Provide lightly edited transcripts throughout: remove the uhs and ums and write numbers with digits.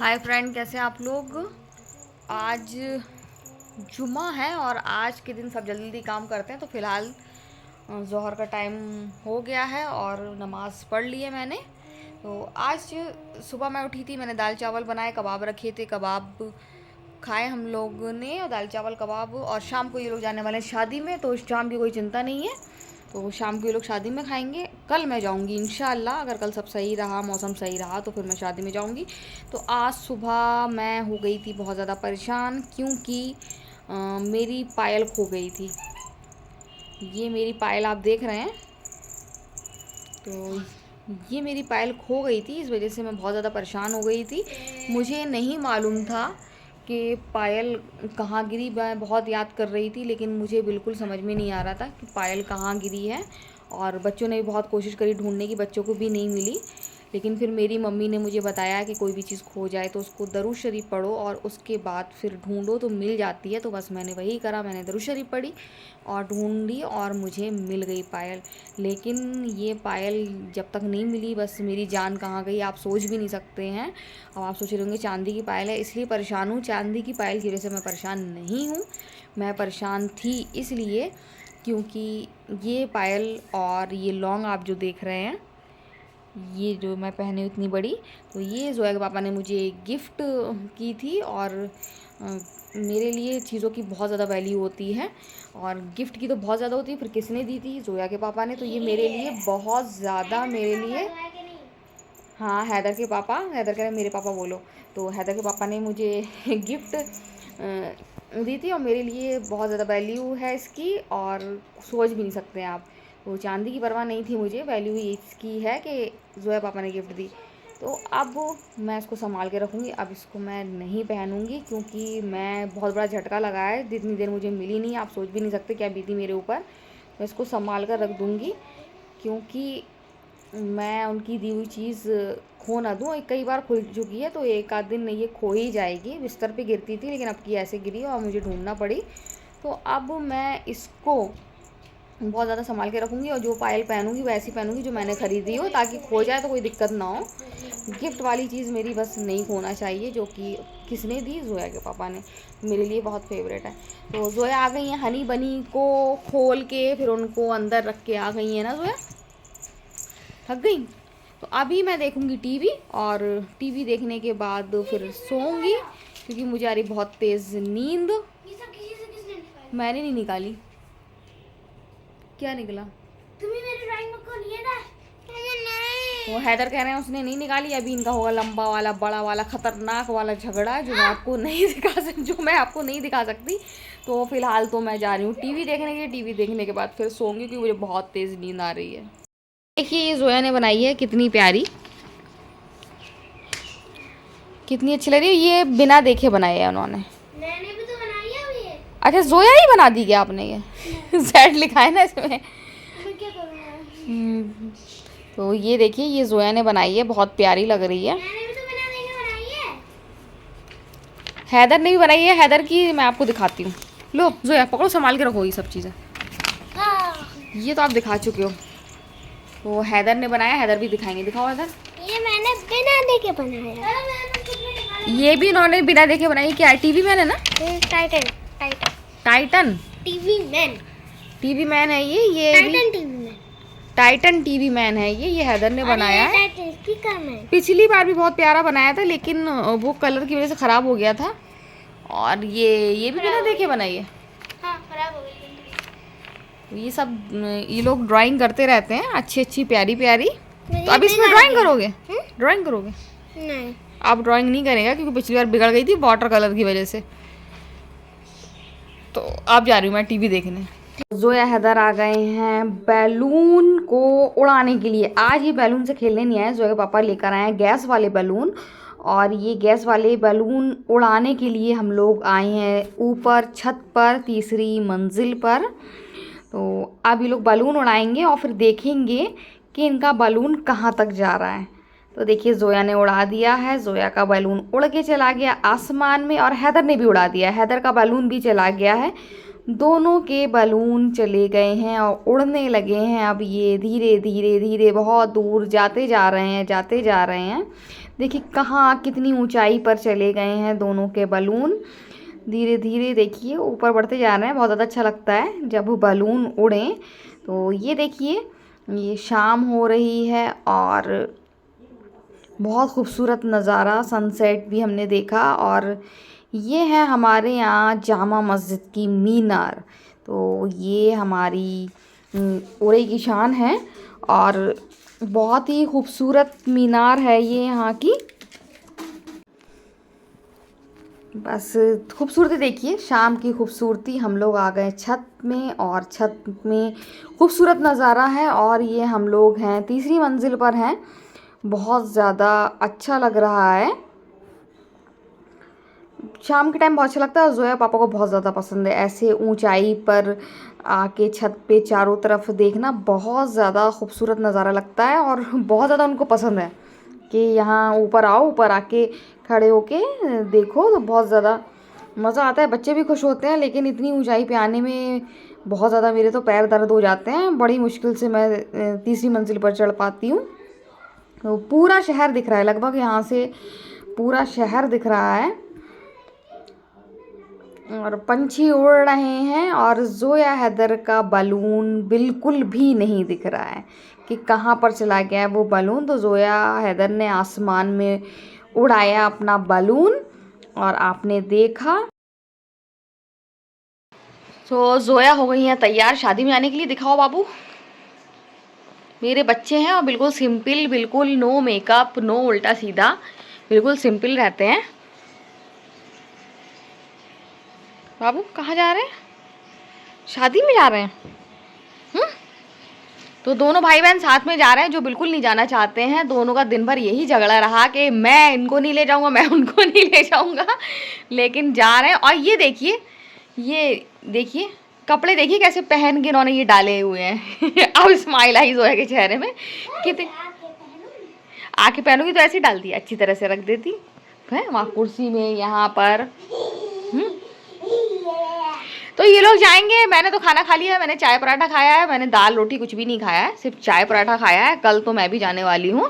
Hi friend, कैसे आप लोग। आज जुमा है और आज के दिन सब जल्दी काम करते हैं, तो फ़िलहाल ज़ोहर का टाइम हो गया है और नमाज़ पढ़ ली है मैंने। तो आज सुबह मैं उठी थी, मैंने दाल चावल बनाए, कबाब रखे थे, कबाब खाए हम लोगों ने, और दाल चावल कबाब। और शाम को ये लोग जाने वाले हैं शादी में, तो शाम की कोई चिंता नहीं है, तो शाम को ये लोग शादी में खाएंगे। कल मैं जाऊंगी इंशाल्लाह, अगर कल सब सही रहा, मौसम सही रहा, तो फिर मैं शादी में जाऊंगी। तो आज सुबह मैं हो गई थी बहुत ज़्यादा परेशान, क्योंकि मेरी पायल खो गई थी। ये मेरी पायल आप देख रहे हैं, तो ये मेरी पायल खो गई थी, इस वजह से मैं बहुत ज़्यादा परेशान हो गई थी। मुझे नहीं मालूम था कि पायल कहाँ गिरी। मैं बहुत याद कर रही थी, लेकिन मुझे बिल्कुल समझ में नहीं आ रहा था कि पायल कहाँ गिरी है। और बच्चों ने भी बहुत कोशिश करी ढूंढने की, बच्चों को भी नहीं मिली। लेकिन फिर मेरी मम्मी ने मुझे बताया कि कोई भी चीज़ खो जाए तो उसको दरूद शरीफ पढ़ो और उसके बाद फिर ढूंढो तो मिल जाती है। तो बस मैंने वही करा, मैंने दरूद शरीफ पढ़ी और ढूंढी और मुझे मिल गई पायल। लेकिन ये पायल जब तक नहीं मिली, बस मेरी जान कहाँ गई आप सोच भी नहीं सकते हैं। अब आप सोच रहे होंगे चांदी की पायल है इसलिए परेशान हूँ। चांदी की पायल की वजह से मैं परेशान नहीं हूँ, मैं परेशान थी इसलिए क्योंकि ये पायल और ये लौंग आप जो देख रहे हैं, ये जो मैं पहनी हूँ इतनी बड़ी, तो ये जोया के पापा ने मुझे गिफ्ट की थी। और मेरे लिए चीज़ों की बहुत ज़्यादा वैल्यू होती है, और गिफ्ट की तो बहुत ज़्यादा होती है। फिर किसने दी थी? जोया के पापा ने। तो ये मेरे लिए बहुत ज़्यादा, मेरे लिए, हाँ हैदर के पापा, हैदर कह रहे मेरे पापा बोलो, तो हैदर के पापा ने मुझे गिफ्ट दी थी और मेरे लिए बहुत ज़्यादा वैल्यू है इसकी, और सोच भी नहीं सकते आप। तो चांदी की परवाह नहीं थी मुझे, वैल्यू ही इसकी है कि जोया पापा ने गिफ्ट दी। तो अब मैं इसको संभाल के रखूँगी, अब इसको मैं नहीं पहनूँगी, क्योंकि मैं बहुत बड़ा झटका लगा है, जितनी देर मुझे मिली नहीं, आप सोच भी नहीं सकते क्या बीती मेरे ऊपर। मैं इसको संभाल कर रख दूँगी, क्योंकि मैं उनकी दी हुई चीज़ खो ना दूँ। कई बार खुल चुकी है, तो एक आध दिन ये खो ही जाएगी। बिस्तर पे गिरती थी, लेकिन अब की ऐसे गिरी और मुझे ढूंढना पड़ी। तो अब मैं इसको बहुत ज़्यादा संभाल के रखूँगी, और जो पायल पहनूँगी वैसी पहनूँगी जो मैंने ख़रीदी हो, ताकि खो जाए तो कोई दिक्कत ना हो। गिफ्ट वाली चीज़ मेरी बस नहीं खोना चाहिए, जो कि किसने दी? जोया के पापा ने। मेरे लिए बहुत फेवरेट है। तो जोया आ गई हैं, हनी बनी को खोल के फिर उनको अंदर रख के आ गई हैं ना जोया, थक गई। तो अभी मैं देखूंगी टीवी, और टीवी देखने के बाद फिर सोऊंगी, क्योंकि मुझे आ रही बहुत तेज़ नींद। मैंने नहीं निकाली। क्या निकला? तुम्हें मेरी ड्राइंग बुक को लिए था? वो हैदर कह रहे हैं उसने नहीं निकाली। अभी इनका होगा लंबा वाला, बड़ा वाला, खतरनाक वाला झगड़ा, जो मैं आपको नहीं दिखा सकती। तो फिलहाल तो मैं जा रही हूँ टीवी देखने के लिए। टीवी देखने के बाद फिर सोऊंगी, क्योंकि मुझे बहुत तेज़ नींद आ रही है। देखिए ये जोया ने बनाई है, कितनी प्यारी, कितनी अच्छी लग रही है। ये बिना देखे बनाई है उन्होंने। मैंने भी तो बनाई है अभी ये। अच्छा, जोया ही बना दी क्या आपने? ये जेड लिखा है ना इसमें। मैं क्या करूँगा? तो ये देखिए, ये जोया ने बनाई है, बहुत प्यारी लग रही है। मैंने भी तो बिना देखे बनाई है। हैदर ने भी बनाई है, हैदर की मैं आपको दिखाती हूँ। लो जोया पकड़ो, संभाल के रखो ये सब चीज़ें। ये तो आप दिखा चुके हो। तो हैदर ने बनाया, हैदर भी दिखाएंगे। दिखाओ हैदर। ये मैंने बिना देखे बनाया। ये भी इन्होंने बिना देखे बनाई। क्या है? टीवी मैन है ना? Titan Titan Titan TV man. TV man है ये भी Titan TV man. Titan TV man है ये हैदर ने बनाया है। Titan speaker man. पिछली बार भी बहुत प्यारा बनाया था, लेकिन वो कलर की वजह से ख़राब हो गया था। और ये भी बिना देखे बनाई है। हाँ, खराब हो गई। ये सब ये लोग ड्राइंग करते रहते हैं, अच्छी अच्छी प्यारी प्यारी। मुझे तो अब इसमें बिगड़ ड्राइंग गई। करोगे? ड्राइंग करोगे? नहीं। आप ड्राइंग नहीं करेगा, क्योंकि पिछली बार बिगड़ गई थी वाटर कलर की वजह से। तो आप जा रही हूँ मैं टीवी देखने। जोया हैदर आ गए हैं बैलून को उड़ाने के लिए। आज ये बैलून से खेलने नहीं आए, जोया के पापा लेकर आए हैं गैस वाले बैलून। और ये गैस वाले बैलून उड़ाने के लिए हम लोग आए हैं ऊपर छत पर, तीसरी मंजिल पर। तो अब ये लोग बैलून उड़ाएंगे और फिर देखेंगे कि इनका बैलून कहाँ तक जा रहा है। तो देखिए जोया ने उड़ा दिया है, जोया का बैलून उड़ के चला गया आसमान में, और हैदर ने भी उड़ा दिया है, हैदर का बैलून भी चला गया है। दोनों के बलून चले गए हैं और उड़ने लगे हैं। अब ये धीरे धीरे धीरे बहुत दूर जाते जा रहे हैं, जाते जा रहे हैं। देखिए कहाँ कितनी ऊंचाई पर चले गए हैं दोनों के बलून। धीरे धीरे देखिए ऊपर बढ़ते जा रहे हैं। बहुत ज़्यादा अच्छा लगता है जब बलून उड़ें। तो ये देखिए ये शाम हो रही है और बहुत खूबसूरत नज़ारा, सनसेट भी हमने देखा। और ये है हमारे यहाँ जामा मस्जिद की मीनार। तो ये हमारी उड़े की शान है और बहुत ही खूबसूरत मीनार है ये यहाँ की। बस खूबसूरती देखिए, शाम की खूबसूरती। हम लोग आ गए छत में और छत में खूबसूरत नज़ारा है और ये हम लोग हैं तीसरी मंजिल पर हैं। बहुत ज़्यादा अच्छा लग रहा है। शाम के टाइम बहुत अच्छा लगता है और जोया पापा को बहुत ज़्यादा पसंद है ऐसे ऊंचाई पर आके छत पे चारों तरफ देखना। बहुत ज़्यादा खूबसूरत नज़ारा लगता है और बहुत ज़्यादा उनको पसंद है कि यहाँ ऊपर आओ, ऊपर आके खड़े होके देखो तो बहुत ज़्यादा मज़ा आता है। बच्चे भी खुश होते हैं, लेकिन इतनी ऊंचाई पे आने में बहुत ज़्यादा मेरे तो पैर दर्द हो जाते हैं। बड़ी मुश्किल से मैं तीसरी मंजिल पर चढ़ पाती हूँ। तो पूरा शहर दिख रहा है, लगभग यहाँ से पूरा शहर दिख रहा है और पंछी उड़ रहे हैं। और जोया हैदर का बलून बिल्कुल भी नहीं दिख रहा है कि कहाँ पर चला गया है वो बलून। तो जोया हैदर ने आसमान में उड़ाया अपना बलून और आपने देखा। तो जोया हो गई है तैयार शादी में आने के लिए। दिखाओ बाबू, मेरे बच्चे हैं और बिल्कुल सिंपल, बिल्कुल नो मेकअप, नो उल्टा सीधा, बिल्कुल सिंपल रहते हैं। बाबू कहाँ जा रहे हैं? शादी में जा रहे हैं। तो दोनों भाई बहन साथ में जा रहे हैं जो बिल्कुल नहीं जाना चाहते हैं। दोनों का दिन भर यही झगड़ा रहा कि मैं इनको नहीं ले जाऊंगा, मैं उनको नहीं ले जाऊंगा, लेकिन जा रहे हैं। और ये देखिए कपड़े देखिए कैसे पहन के इन्होंने ये डाले हुए हैं। अब स्माइल आई जोया के चेहरे में। कितने आके पहनूंगी तो ऐसे डाल दी, अच्छी तरह से रख देती है वहाँ कुर्सी में, यहाँ पर। तो ये लोग जाएंगे। मैंने तो खाना खा लिया है, मैंने चाय पराठा खाया है, मैंने दाल रोटी कुछ भी नहीं खाया है, सिर्फ चाय पराठा खाया है। कल तो मैं भी जाने वाली हूँ।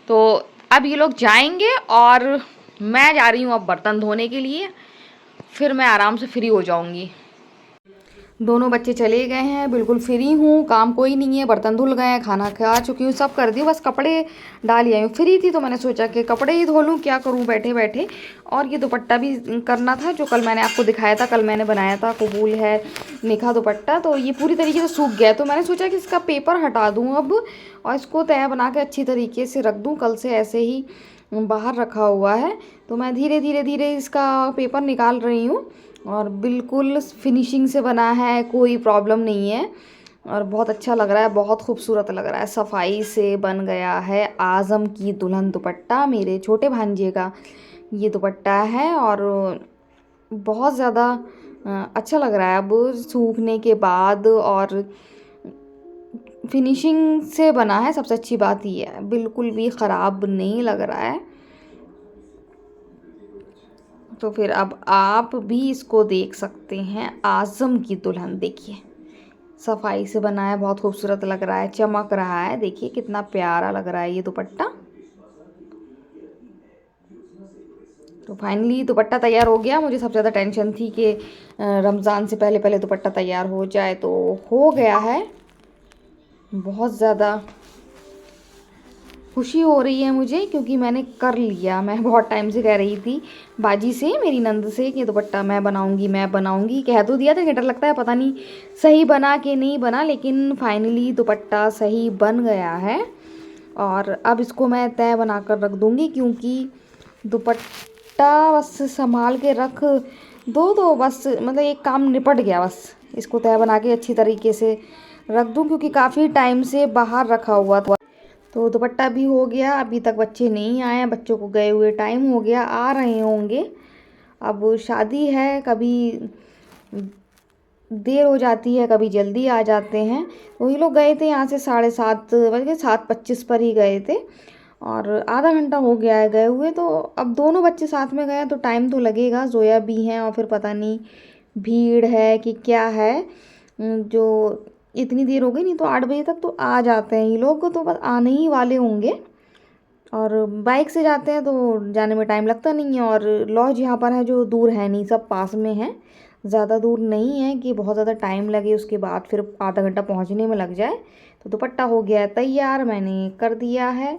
तो अब ये लोग जाएंगे और मैं जा रही हूँ अब बर्तन धोने के लिए, फिर मैं आराम से फ्री हो जाऊँगी। दोनों बच्चे चले गए हैं, बिल्कुल फ्री हूँ, काम कोई नहीं है। बर्तन धुल गए हैं, खाना खा चुकी हूँ, सब कर दी, बस कपड़े डाल आई हूँ। फ्री थी तो मैंने सोचा कि कपड़े ही धो लूँ, क्या करूँ बैठे बैठे। और ये दुपट्टा भी करना था जो कल मैंने आपको दिखाया था, कल मैंने बनाया था कबूल है निखा दुपट्टा। तो ये पूरी तरीके से सूख गया, तो मैंने सोचा कि इसका पेपर हटा दूँ अब और इसको तय बना के अच्छी तरीके से रख दूँ। कल से ऐसे ही बाहर रखा हुआ है, तो मैं धीरे धीरे धीरे इसका पेपर निकाल रही हूँ। और बिल्कुल फिनिशिंग से बना है, कोई प्रॉब्लम नहीं है और बहुत अच्छा लग रहा है, बहुत खूबसूरत लग रहा है। सफाई से बन गया है आज़म की दुल्हन दुपट्टा। मेरे छोटे भांजे का ये दुपट्टा है और बहुत ज़्यादा अच्छा लग रहा है अब सूखने के बाद। और फिनिशिंग से बना है, सबसे अच्छी बात ये है, बिल्कुल भी ख़राब नहीं लग रहा है। तो फिर अब आप भी इसको देख सकते हैं। आज़म की दुल्हन देखिए, सफाई से बना है, बहुत खूबसूरत लग रहा है, चमक रहा है। देखिए कितना प्यारा लग रहा है ये दुपट्टा। तो फाइनली दुपट्टा तैयार हो गया। मुझे सबसे ज़्यादा टेंशन थी कि रमज़ान से पहले पहले दुपट्टा तैयार हो जाए, तो हो गया है। बहुत ज़्यादा खुशी हो रही है मुझे क्योंकि मैंने कर लिया। मैं बहुत टाइम से कह रही थी बाजी से, मेरी नंद से, कि दुपट्टा मैं बनाऊंगी, मैं बनाऊंगी। कह तो दिया था कि डर लगता है पता नहीं सही बना कि नहीं बना, लेकिन फाइनली दुपट्टा सही बन गया है। और अब इसको मैं तय बना कर रख दूँगी क्योंकि दुपट्टा बस संभाल के रख दो तो बस मतलब एक काम निपट गया। बस इसको तय बना के अच्छी तरीके से रख दूँ क्योंकि काफ़ी टाइम से बाहर रखा हुआ था। तो दुपट्टा भी हो गया। अभी तक बच्चे नहीं आए हैं, बच्चों को गए हुए टाइम हो गया, आ रहे होंगे। अब शादी है, कभी देर हो जाती है, कभी जल्दी आ जाते हैं। तो ये लोग गए थे यहाँ से 7:30 7:25 पर ही गए थे और आधा घंटा हो गया है गए हुए। तो अब दोनों बच्चे साथ में गए तो टाइम तो लगेगा, जोया भी हैं और फिर पता नहीं भीड़ है कि क्या है। जो इतनी देर हो गई, नहीं तो 8 बजे तक तो आ जाते हैं ये लोग, तो बस आने ही वाले होंगे। और बाइक से जाते हैं तो जाने में टाइम लगता नहीं है। और लॉज यहाँ पर है जो दूर है नहीं, सब पास में है, ज़्यादा दूर नहीं है कि बहुत ज़्यादा टाइम लगे उसके बाद फिर आधा घंटा पहुँचने में लग जाए। तो दुपट्टा हो गया है तैयार, मैंने कर दिया है।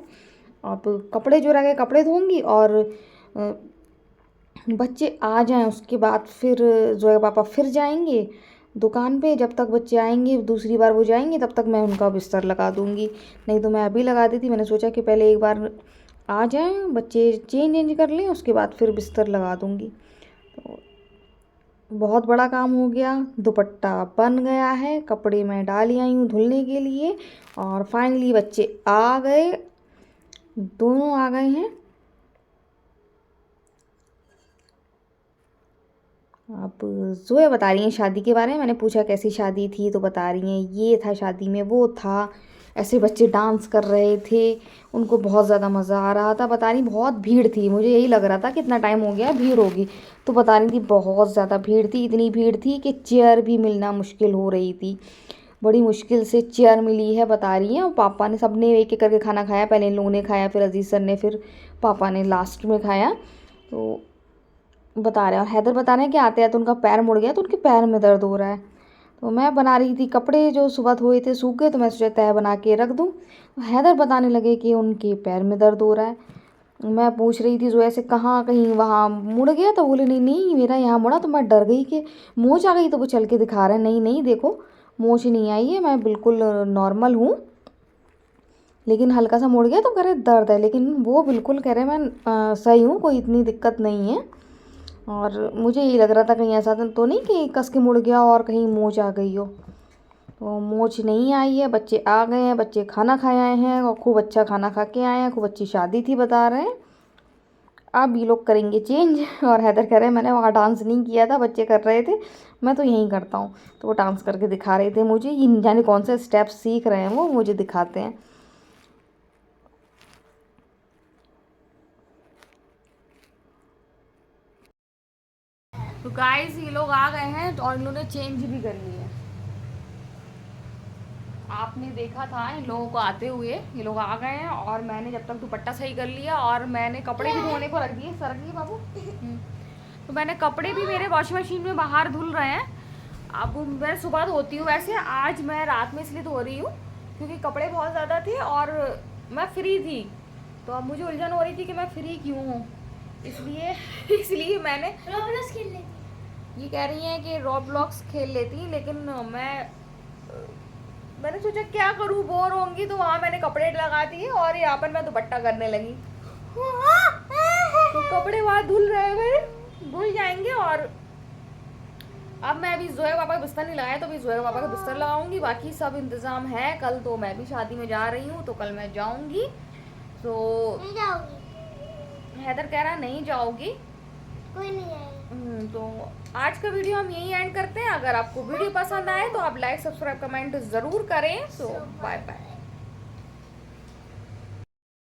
अब कपड़े जो रह गए कपड़े धोंगी, और बच्चे आ जाएं उसके बाद फिर जोया पापा फिर जाएंगे दुकान पे। जब तक बच्चे आएंगे, दूसरी बार वो जाएंगे, तब तक मैं उनका बिस्तर लगा दूंगी। नहीं तो मैं अभी लगा देती, मैंने सोचा कि पहले एक बार आ जाएं बच्चे, चेंज कर लें, उसके बाद फिर बिस्तर लगा दूंगी। तो बहुत बड़ा काम हो गया, दुपट्टा बन गया है, कपड़े मैं डाल आई हूँ धुलने के लिए, और फाइनली बच्चे आ गए, दोनों आ गए हैं। अब जोया बता रही हैं शादी के बारे में। मैंने पूछा कैसी शादी थी, तो बता रही हैं ये था शादी में, वो था, ऐसे बच्चे डांस कर रहे थे, उनको बहुत ज़्यादा मज़ा आ रहा था। बता रही बहुत भीड़ थी, मुझे यही लग रहा था कि इतना टाइम हो गया भीड़ होगी, तो बता रही थी बहुत ज़्यादा भीड़ थी। इतनी भीड़ थी कि चेयर भी मिलना मुश्किल हो रही थी, बड़ी मुश्किल से चेयर मिली है बता रही हैं। और पापा ने, सबने एक एक करके खाना खाया, पहले इन लोगों ने खाया, फिर अजीज़ सर ने, फिर पापा ने लास्ट में खाया। तो बता रहे हैं, और हैदर बता रहे हैं कि आते आते उनका पैर मुड़ गया, तो उनके पैर में दर्द हो रहा है। तो मैं बना रही थी कपड़े जो सुबह धोए थे सूख गए, तो मैं सोचा तय बना के रख दूँ। तो हैदर बताने लगे कि उनके पैर में दर्द हो रहा है। मैं पूछ रही थी जोया से कहाँ, कहीं वहाँ मुड़ गया? तो बोले नहीं नहीं मेरा यहाँ मुड़ा। तो मैं डर गई कि मोच आ गई, तो वो चल के दिखा रहे हैं नहीं नहीं देखो मोच नहीं आई है, मैं बिल्कुल नॉर्मल हूँ, लेकिन हल्का सा मुड़ गया तो कह रहे दर्द है। लेकिन वो बिल्कुल कह रहे मैं सही हूँ, कोई इतनी दिक्कत नहीं है। और मुझे यही लग रहा था कहीं ऐसा तो नहीं कि कस के मुड़ गया और कहीं मोच आ गई हो। तो मोच नहीं आई है, बच्चे आ गए हैं, बच्चे खाना खाए आए हैं, और खूब अच्छा खाना खा के आए हैं, खूब अच्छी शादी थी बता रहे हैं। अब ये लोग करेंगे चेंज। और हैदर कह रहे हैं मैंने वहाँ डांस नहीं किया था, बच्चे कर रहे थे, मैं तो यहीं करता हूँ। तो वो डांस करके दिखा रहे थे मुझे, ये जाने कौन से स्टेप्स सीख रहे हैं वो मुझे दिखाते हैं। तो गाइस ये लोग आ गए हैं और इन्होंने चेंज भी कर लिया है। आपने देखा था इन लोगों को आते हुए, ये लोग आ गए हैं, और मैंने जब तक दुपट्टा सही कर लिया, और मैंने कपड़े भी धोने को रख दिए। सरक लिए बाबू। तो मैंने कपड़े भी मेरे वॉशिंग मशीन में बाहर धुल रहे हैं। अब मैं सुबह धोती हूँ, वैसे आज मैं रात में इसलिए धो रही हूँ क्योंकि कपड़े बहुत ज़्यादा थे और मैं फ्री थी। तो अब मुझे उलझन हो रही थी कि मैं फ्री क्यों हूँ, इसलिए मैंने रोब्लॉक्स खेल लेती। ये कह रही हैं कि रॉब्लॉक्स खेल लेती, लेकिन मैंने सोचा क्या करूँ, बोर होंगी, तो वहाँ मैंने कपड़े लगा दिए और यहाँ पर मैं दुपट्टा करने लगी। तो कपड़े वहाँ धुल रहे हैं मेरे, धुल जाएंगे। और अब मैं अभी जोया पापा का बिस्तर नहीं लगाया, तो अभी जोया पापा का बिस्तर लगाऊंगी, बाकी सब इंतज़ाम है। कल तो मैं भी शादी में जा रही हूँ, तो कल मैं जाऊँगी। तो नहीं जाओगी? हैदर कह रहा नहीं जाओगी, कोई नहीं आएगा। तो आज का वीडियो हम यहीं एंड करते हैं। अगर आपको वीडियो पसंद आए तो आप लाइक सब्सक्राइब कमेंट ज़रूर करें। सो बाय बाय।